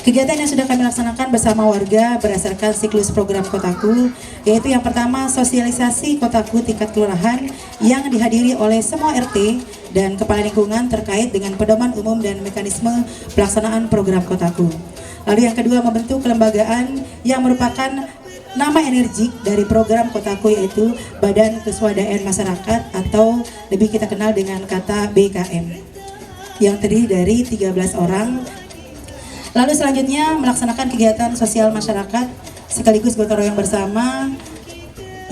Kegiatan yang sudah kami laksanakan bersama warga berdasarkan siklus program Kotaku, yaitu yang pertama sosialisasi Kotaku tingkat kelurahan yang dihadiri oleh semua RT dan kepala lingkungan terkait dengan pedoman umum dan mekanisme pelaksanaan program Kotaku. Lalu yang kedua, membentuk kelembagaan yang merupakan nama energik dari program Kotaku, yaitu Badan Kesuadaan Masyarakat atau lebih kita kenal dengan kata BKM, yang terdiri dari 13 orang. Lalu selanjutnya melaksanakan kegiatan sosial masyarakat sekaligus gotong royong bersama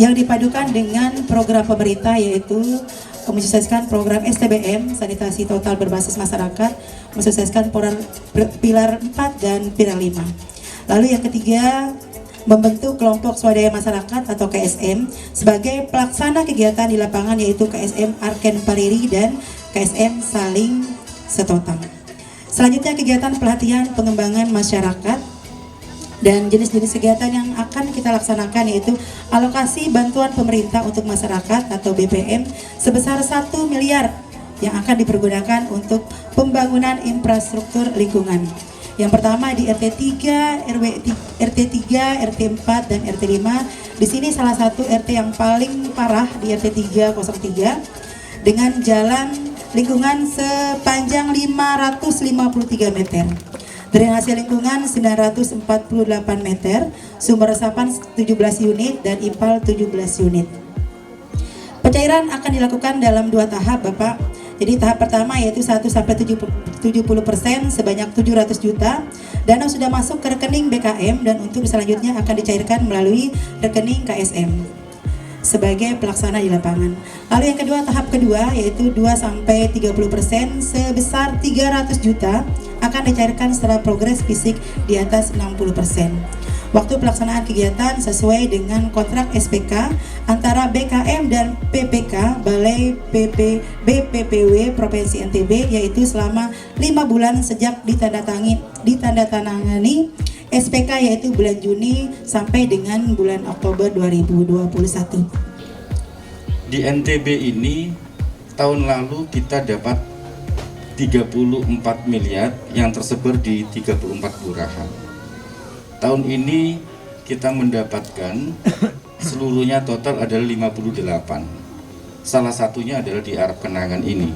yang dipadukan dengan program pemerintah, yaitu mensukseskan program STBM sanitasi total berbasis masyarakat, mensukseskan pilar 4 dan pilar 5. Lalu yang ketiga, membentuk kelompok swadaya masyarakat atau KSM sebagai pelaksana kegiatan di lapangan, yaitu KSM Arken Pariri dan KSM Saling Setotang. Selanjutnya kegiatan pelatihan pengembangan masyarakat dan jenis-jenis kegiatan yang akan kita laksanakan, yaitu alokasi bantuan pemerintah untuk masyarakat atau BPM sebesar 1 miliar yang akan dipergunakan untuk pembangunan infrastruktur lingkungan. Yang pertama di RT 3, RT 3, RT 4 dan RT 5. Di sini salah satu RT yang paling parah di RT 303 dengan jalan lingkungan sepanjang 553 meter, drainase lingkungan 948 meter, sumber resapan 17 unit dan IPAL 17 unit. Pencairan akan dilakukan dalam 2 tahap, Bapak. Jadi tahap pertama yaitu 1 sampai 70% sebanyak 700 juta. Dana sudah masuk ke rekening BKM dan untuk selanjutnya akan dicairkan melalui rekening KSM sebagai pelaksana di lapangan. Lalu yang kedua, tahap kedua yaitu 2 sampai 30% sebesar 300 juta akan dicairkan setelah progres fisik di atas 60%. Waktu pelaksanaan kegiatan sesuai dengan kontrak SPK antara BKM dan PPK Balai BPPW Provinsi NTB, yaitu selama 5 bulan sejak ditandatangani SPK, yaitu bulan Juni sampai dengan bulan Oktober 2021. Di NTB ini tahun lalu kita dapat 34 miliar yang tersebar di 34 kelurahan. Tahun ini kita mendapatkan seluruhnya total adalah 58. Salah satunya adalah di Arab Kenangan ini.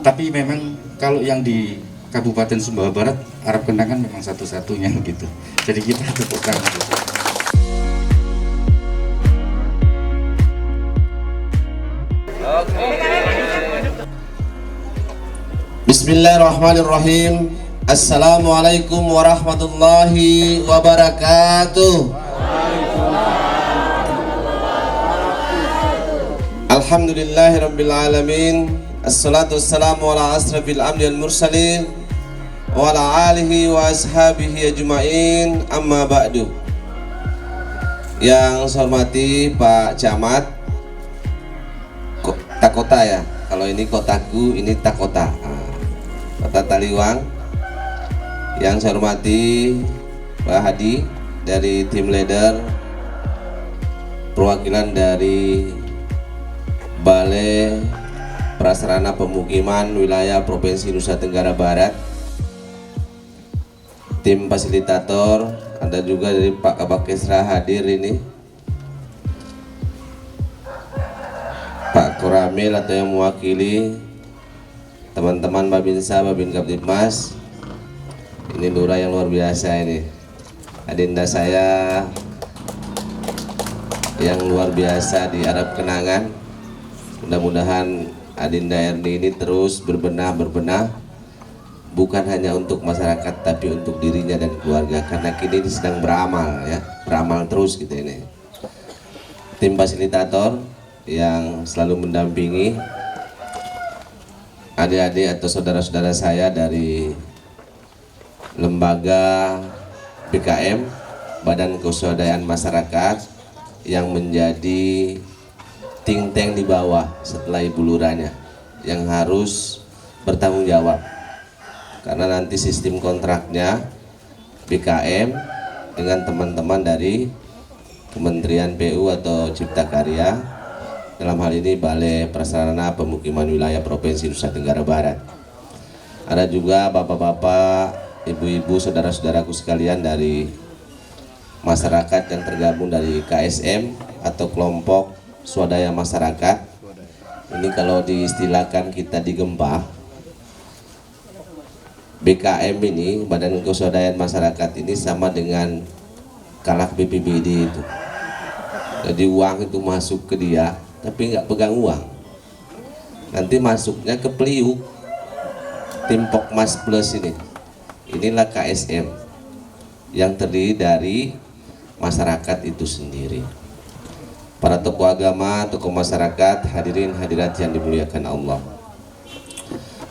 Tapi memang kalau yang di Kabupaten Sumbawa Barat, Arab Kenangan memang satu-satunya gitu. Jadi kita tepuk tangan. Bismillahirrahmanirrahim. Assalamualaikum warahmatullahi wabarakatuh. Alhamdulillahirabbil alamin. Assalatu wassalamu ala asrafil anbiya'il mursalin wa ala alihi wa ashabihi ajma'in, amma ba'du. Yang saya hormati Pak Camat Takota ya. Kalau ini Kotaku, ini Takota. Kota Taliwang. Yang saya hormati Pak Hadi dari tim leader perwakilan dari Balai Prasarana Pemukiman Wilayah Provinsi Nusa Tenggara Barat, tim fasilitator, ada juga dari Pak Kabakesra hadir ini, Pak Koramil atau yang mewakili teman-teman Babinsa, Babin Kaptipmas. Ini lurah yang luar biasa ini, adinda saya yang luar biasa di Arab Kenangan. Mudah-mudahan adinda Erni ini terus berbenah bukan hanya untuk masyarakat tapi untuk dirinya dan keluarga, karena kini sedang beramal ya, beramal terus gitu ini. Tim fasilitator yang selalu mendampingi adik-adik atau saudara-saudara saya dari lembaga BKM Badan Kesuadaan Masyarakat yang menjadi think tank di bawah setelah ibu lurahnya yang harus bertanggung jawab, karena nanti sistem kontraknya BKM dengan teman-teman dari Kementerian PU atau Cipta Karya, dalam hal ini Balai Prasarana Pemukiman Wilayah Provinsi Nusa Tenggara Barat. Ada juga bapak-bapak ibu-ibu, saudara-saudaraku sekalian dari masyarakat yang tergabung dari KSM atau kelompok swadaya masyarakat. Ini kalau diistilahkan kita di Gempa, BKM ini, Badan Keswadayaan Masyarakat ini sama dengan kalak BPBD itu. Jadi uang itu masuk ke dia, tapi nggak pegang uang. Nanti masuknya ke Peliuk, tim Pokmas Plus ini. Inilah KSM yang terdiri dari masyarakat itu sendiri. Para tokoh agama, tokoh masyarakat, hadirin hadirat yang dimuliakan Allah.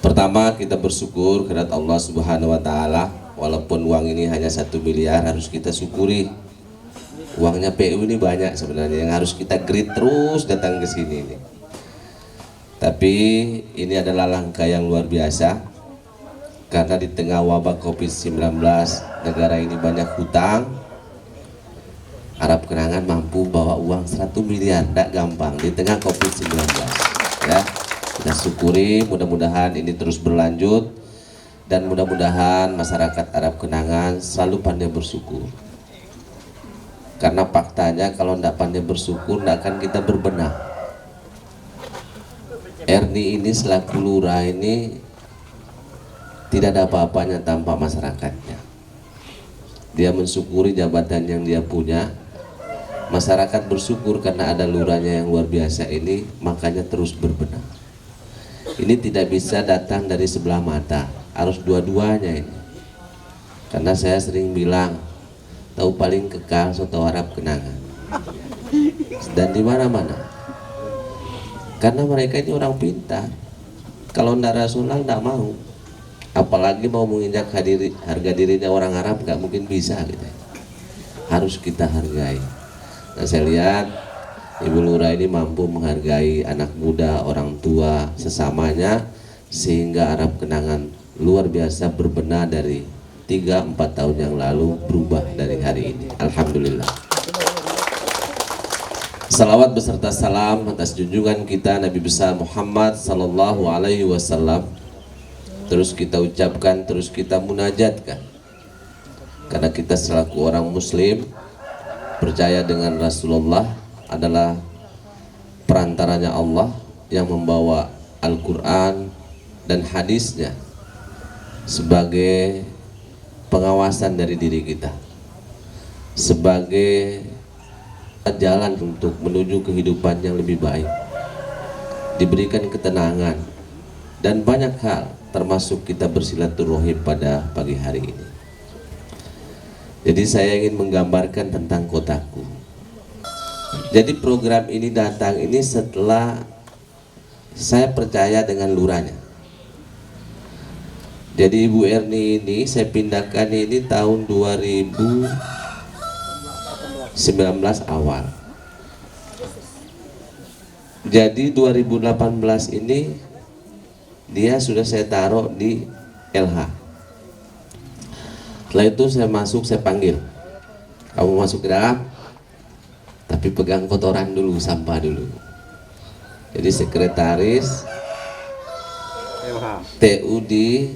Pertama, kita bersyukur kepada Allah Subhanahu wa taala. Walaupun uang ini hanya 1 miliar, harus kita syukuri. Uangnya PU ini banyak sebenarnya yang harus kita greet terus datang ke sini ini. Tapi ini adalah langkah yang luar biasa, karena di tengah wabah Covid-19 negara ini banyak hutang. Arab Kenangan mampu bawa uang 1 miliar, tidak gampang di tengah Covid-19 ya. Kita syukuri, mudah-mudahan ini terus berlanjut, dan mudah-mudahan masyarakat Arab Kenangan selalu pandai bersyukur. Karena faktanya kalau tidak pandai bersyukur, tidak akan kita berbenah. Erni ini selaku lurah ini tidak ada apa-apanya tanpa masyarakatnya. Dia mensyukuri jabatan yang dia punya. Masyarakat bersyukur karena ada lurahnya yang luar biasa ini, makanya terus berbenah. Ini tidak bisa datang dari sebelah mata, harus dua-duanya ini. Karena saya sering bilang, tahu paling kekal soto Arab Kenangan. Dan di mana-mana. Karena mereka ini orang pintar. Kalau ndak rasional ndak mau. Apalagi mau menginjak harga dirinya orang Arab, nggak mungkin bisa gitu. Harus kita hargai. Nah, saya lihat Ibu Lurah ini mampu menghargai anak muda, orang tua, sesamanya, sehingga Arab Kenangan luar biasa berbenah dari 3-4 tahun yang lalu, berubah dari hari ini. Alhamdulillah. Salawat beserta salam atas junjungan kita Nabi besar Muhammad sallallahu alaihi wasallam. Terus kita ucapkan, terus kita munajatkan. Karena kita selaku orang muslim percaya dengan Rasulullah adalah perantaranya Allah yang membawa Al-Quran dan hadisnya sebagai pengawasan dari diri kita, sebagai jalan untuk menuju kehidupan yang lebih baik, diberikan ketenangan dan banyak hal, termasuk kita bersilaturahim pada pagi hari ini. Jadi saya ingin menggambarkan tentang kotaku. Jadi program ini datang ini setelah saya percaya dengan lurahnya. Jadi Ibu Erni ini saya pindahkan ini tahun 2019 awal. Jadi 2018 ini dia sudah saya taruh di LH. Setelah itu saya masuk, saya panggil, kamu masuk ke dalam, tapi pegang kotoran dulu, sampah dulu. Jadi sekretaris TU di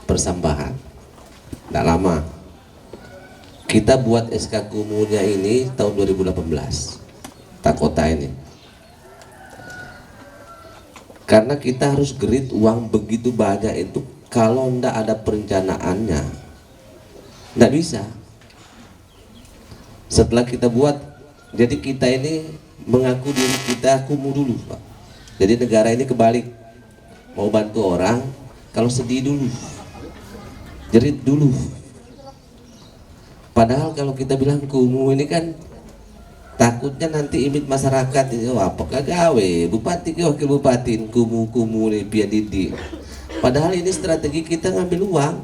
persampahan. Tidak lama kita buat SK Kumunya ini tahun 2018 tak kota ini, karena kita harus gerit uang begitu banyak itu. Kalau tidak ada perencanaannya nggak bisa. Setelah kita buat, jadi kita ini mengaku diri kita kumuh dulu, Pak. Jadi negara ini kebalik, mau bantu orang kalau sedih dulu, jerit dulu. Padahal kalau kita bilang kumuh ini kan takutnya nanti image masyarakat itu apa kagawe bupati ke wakil bupati kumuh nih biar didik. Padahal ini strategi kita ngambil uang.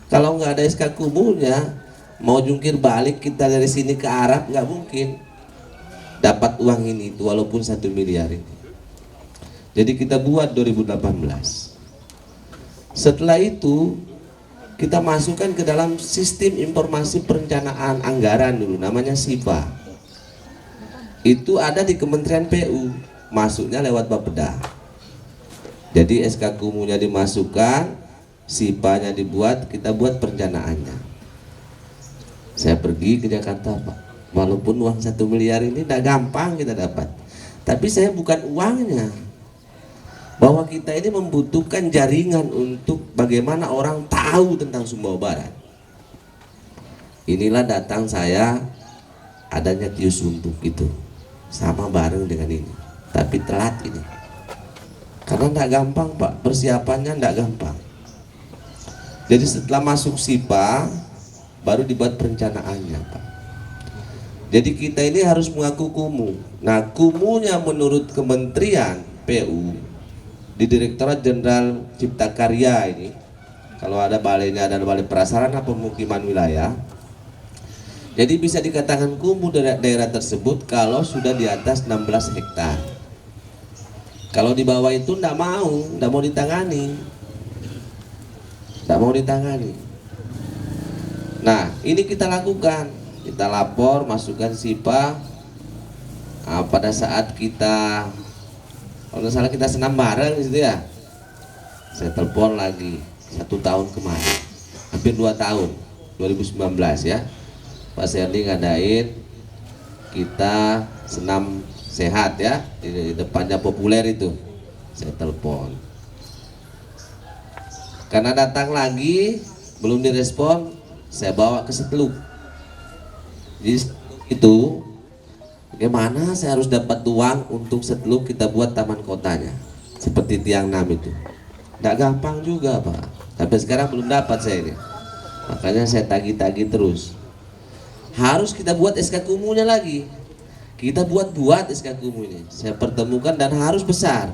Kalau nggak ada SK Kumuhnya, mau jungkir balik kita dari sini ke Arab nggak mungkin dapat uang ini itu, walaupun 1 miliar ini. Jadi kita buat 2018. Setelah itu kita masukkan ke dalam sistem informasi perencanaan anggaran dulu, namanya SIPA. Itu ada di Kementerian PU, masuknya lewat Bapeda. Jadi SK Kumuhnya dimasukkan, SIPA-nya dibuat, kita buat perencanaannya. Saya pergi ke Jakarta, Pak. Walaupun uang 1 miliar ini tidak gampang kita dapat, tapi saya bukan uangnya. Bahwa kita ini membutuhkan jaringan untuk bagaimana orang tahu tentang Sumbawa Barat. Inilah datang saya adanya Tius Untuk itu, sama bareng dengan ini, tapi telat ini. Karena tidak gampang, Pak, persiapannya tidak gampang. Jadi setelah masuk SIPA baru dibuat perencanaannya, Pak. Jadi kita ini harus mengaku kumuh. Nah, kumuhnya menurut Kementerian PU di Direktorat Jenderal Cipta Karya ini, kalau ada balainya, ada balai prasarana pemukiman wilayah. Jadi bisa dikatakan kumuh daerah tersebut kalau sudah di atas 16 hektar. Kalau di bawah itu tidak mau ditangani. Tidak mau ditangani. Nah, ini kita lakukan. Kita lapor, masukkan SIPA. Nah, pada saat kita, kalau nggak salah kita senam bareng gitu ya. Saya telepon lagi 1 tahun kemarin, hampir 2 tahun, 2019 ya. Pak Serdi ngadain kita senam sehat ya di depannya Populer itu. Saya telepon. Karena datang lagi belum direspon, saya bawa ke Seteluk. Jadi itu bagaimana saya harus dapat uang untuk Seteluk kita buat taman kotanya seperti Tiang 6 itu. Tidak gampang juga, Pak. Sampai sekarang belum dapat saya ini. Makanya saya tagih-tagih terus. Harus kita buat SK kumuhnya lagi. Kita buat SK kumuh ini. Saya pertemukan dan harus besar.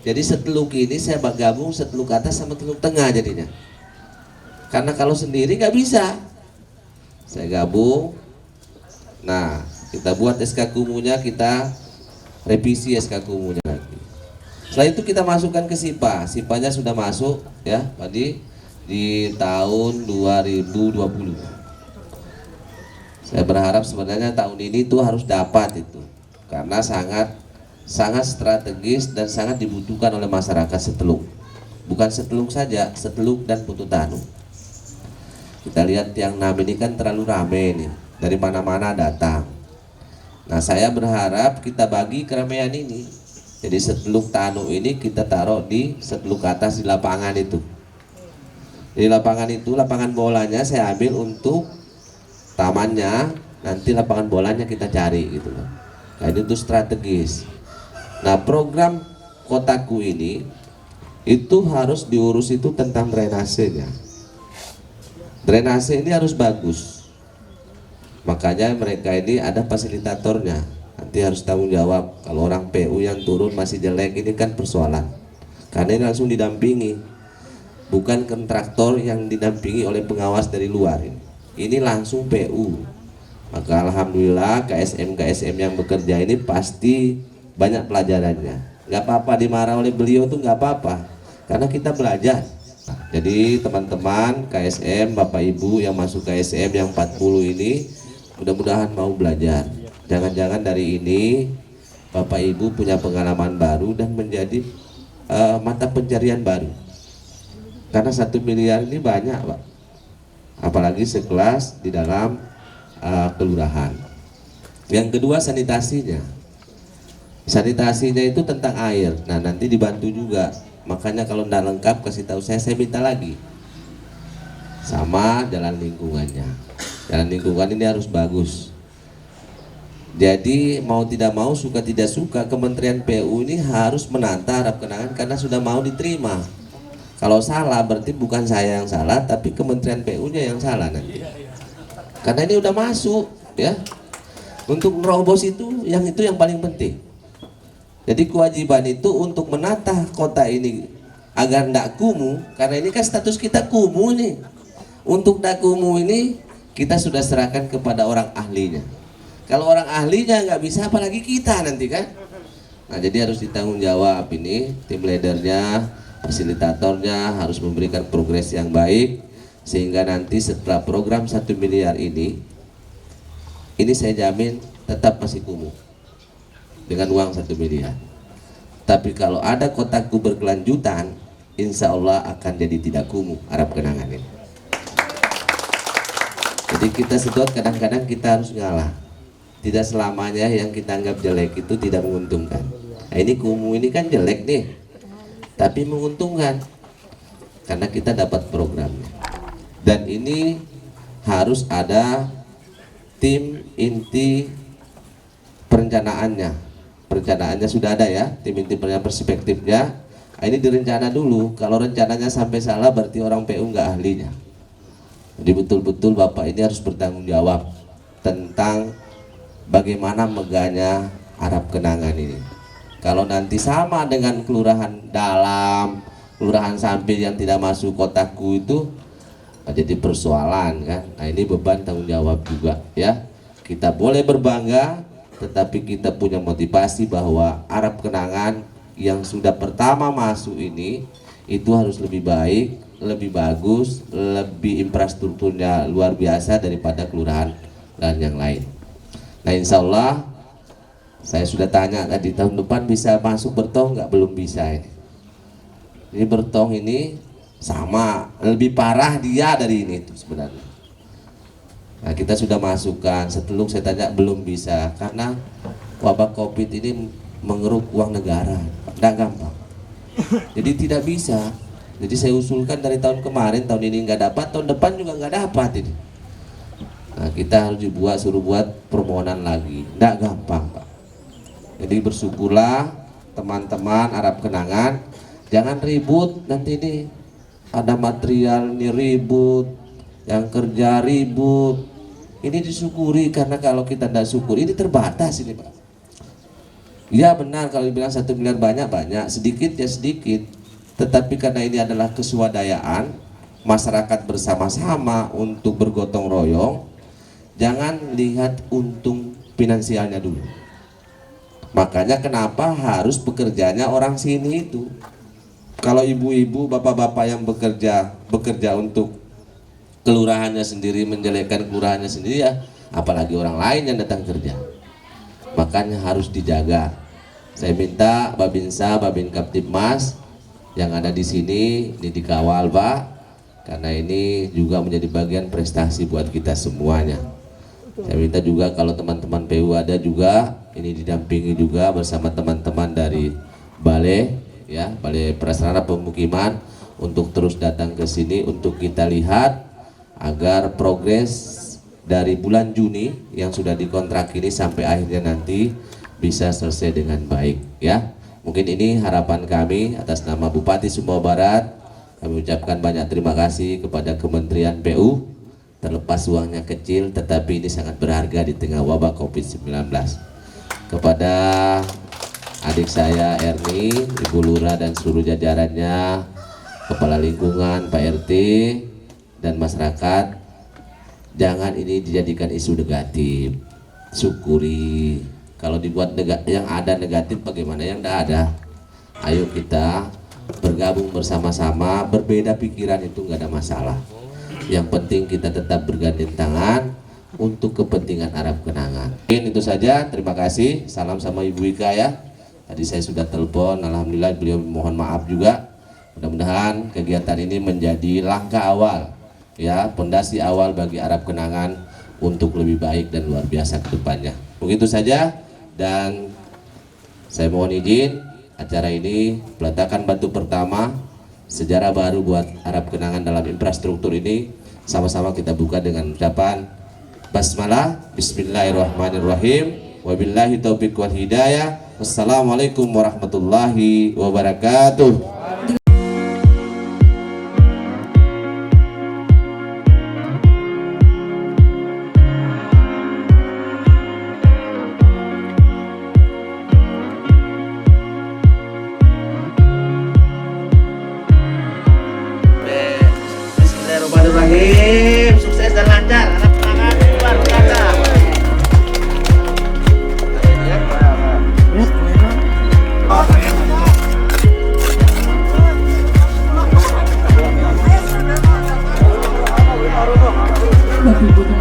Jadi Seteluk ini saya gabung Seteluk atas sama Seteluk tengah jadinya. Karena kalau sendiri nggak bisa. Saya gabung. Nah, kita buat SK kumuhnya, kita revisi SK kumuhnya lagi. Setelah itu kita masukkan ke SIPA. SIPA-nya sudah masuk ya, tadi di tahun 2020. Saya berharap sebenarnya tahun ini tuh harus dapat itu, karena sangat strategis dan sangat dibutuhkan oleh masyarakat Seteluk. Bukan Seteluk saja, Seteluk dan Putu Tanu. Kita lihat Tiang 6 ini kan terlalu ramai nih, dari mana-mana datang. Nah, saya berharap kita bagi keramaian ini. Jadi Seteluk Tanu ini kita taruh di Seteluk atas di lapangan itu. Di lapangan itu, lapangan bolanya saya ambil untuk tamannya, nanti lapangan bolanya kita cari gitu loh. Nah, ini tuh strategis. Nah, program Kotaku ini itu harus diurus itu tentang drainasenya. Drainase ini harus bagus. Makanya mereka ini ada fasilitatornya. Nanti harus tanggung jawab. Kalau orang PU yang turun masih jelek, ini kan persoalan. Karena ini langsung didampingi. Bukan kontraktor yang didampingi oleh pengawas dari luar ini. Ini langsung PU. Maka alhamdulillah KSM yang bekerja ini pasti banyak pelajarannya. Gak apa-apa dimarah oleh beliau tuh gak apa-apa, karena kita belajar. Jadi teman-teman KSM, Bapak Ibu yang masuk KSM yang 40 ini, mudah-mudahan mau belajar. Jangan-jangan dari ini Bapak Ibu punya pengalaman baru dan menjadi mata pencarian baru. Karena 1 miliar ini banyak, Pak. Apalagi sekelas di dalam kelurahan. Yang kedua sanitasinya. Sanitasinya itu tentang air. Nah, nanti dibantu juga. Makanya kalau tidak lengkap kasih tahu saya minta lagi. Sama jalan lingkungannya. Jalan lingkungan ini harus bagus. Jadi mau tidak mau, suka tidak suka, Kementerian PU ini harus menata harap kenangan karena sudah mau diterima. Kalau salah berarti bukan saya yang salah, tapi Kementerian PU-nya yang salah nanti. Karena ini udah masuk ya. Untuk nerobos itu yang paling penting. Jadi kewajiban itu untuk menata kota ini agar tidak kumuh, karena ini kan status kita kumuh nih. Untuk tidak kumuh ini kita sudah serahkan kepada orang ahlinya. Kalau orang ahlinya nggak bisa, apalagi kita nanti kan. Nah, jadi harus ditanggung jawab ini, tim leadernya, fasilitatornya harus memberikan progres yang baik, sehingga nanti setelah program 1 miliar ini saya jamin tetap masih kumuh dengan uang 1 miliar. Tapi kalau ada Kotaku berkelanjutan, insya Allah akan jadi tidak kumuh Arab Kenangan ini. Jadi kita sedot kadang-kadang kita harus ngalah. Tidak selamanya yang kita anggap jelek itu tidak menguntungkan. Nah, ini kumuh ini kan jelek nih, tapi menguntungkan karena kita dapat programnya. Dan ini harus ada tim inti perencanaannya. Perencanaannya sudah ada ya, tim inti perspektifnya. Nah, ini direncana dulu. Kalau rencananya sampai salah berarti orang PU nggak ahlinya. Jadi betul-betul Bapak ini harus bertanggung jawab tentang bagaimana megahnya Arab Kenangan ini. Kalau nanti sama dengan kelurahan dalam, kelurahan samping yang tidak masuk kotaku itu jadi persoalan kan. Nah, ini beban tanggung jawab juga ya. Kita boleh berbangga, tetapi kita punya motivasi bahwa Arab Kenangan yang sudah pertama masuk ini itu harus lebih baik, lebih bagus, lebih infrastrukturnya luar biasa daripada kelurahan dan yang lain. Nah, insya Allah saya sudah tanya tadi tahun depan bisa masuk Bertong nggak? Belum bisa ini. Ini Bertong ini sama, lebih parah dia dari ini itu sebenarnya. Nah, kita sudah masukkan seteluk, saya tanya belum bisa karena wabah COVID ini mengeruk uang negara, tidak gampang. Jadi tidak bisa. Jadi saya usulkan dari tahun kemarin, tahun ini nggak dapat, tahun depan juga nggak dapat ini. Nah, kita harus suruh buat permohonan lagi, tidak gampang Pak. Jadi bersyukurlah teman-teman Arab Kenangan, jangan ribut nanti ini ada material ini ribut, yang kerja ribut. Ini disyukuri karena kalau kita tidak syukur ini terbatas ini Pak. Ya benar kalau dibilang 1 miliar banyak, sedikit ya sedikit. Tetapi karena ini adalah keswadayaan masyarakat bersama-sama untuk bergotong royong, jangan lihat untung finansialnya dulu. Makanya kenapa harus bekerjanya orang sini itu. Kalau ibu-ibu, bapak-bapak yang bekerja untuk kelurahannya sendiri, menjelekkan kelurahannya sendiri ya, apalagi orang lain yang datang kerja. Makanya harus dijaga. Saya minta Babinsa, Babin Kaptipmas yang ada di sini ini dikawal Pak, karena ini juga menjadi bagian prestasi buat kita semuanya. Saya minta juga kalau teman-teman PU ada juga ini didampingi juga bersama teman-teman dari Balai ya, Balai Prasarana Pemukiman untuk terus datang ke sini untuk kita lihat agar progres dari bulan Juni yang sudah dikontrak ini sampai akhirnya nanti bisa selesai dengan baik ya. Mungkin ini harapan kami atas nama Bupati Sumbawa Barat. Kami ucapkan banyak terima kasih kepada Kementerian PU. Terlepas uangnya kecil tetapi ini sangat berharga di tengah wabah COVID-19. Kepada adik saya Erni, Ibu Lurah dan seluruh jajarannya, Kepala Lingkungan, Pak RT dan masyarakat, jangan ini dijadikan isu negatif. Syukuri. Kalau dibuat yang ada negatif bagaimana yang tidak ada. Ayo kita bergabung bersama-sama, berbeda pikiran itu nggak ada masalah. Yang penting kita tetap bergandeng tangan untuk kepentingan Arab Kenangan. Mungkin itu saja, terima kasih. Salam sama Ibu Ika ya. Tadi saya sudah telepon, alhamdulillah beliau mohon maaf juga. Mudah-mudahan kegiatan ini menjadi langkah awal ya, pondasi awal bagi Arab Kenangan untuk lebih baik dan luar biasa ke depannya. Begitu saja, dan saya mohon izin acara ini peletakan batu pertama sejarah baru buat Arab Kenangan dalam infrastruktur ini. Sama-sama kita buka dengan ucapan basmalah, bismillahirrahmanirrahim, wabillahi taufiq wal hidayah, wassalamualaikum warahmatullahi wabarakatuh. Bismillahirrahmanirrahim. Sukses dan lancar. Arab Kenangan luar biasa. Bapak Ibu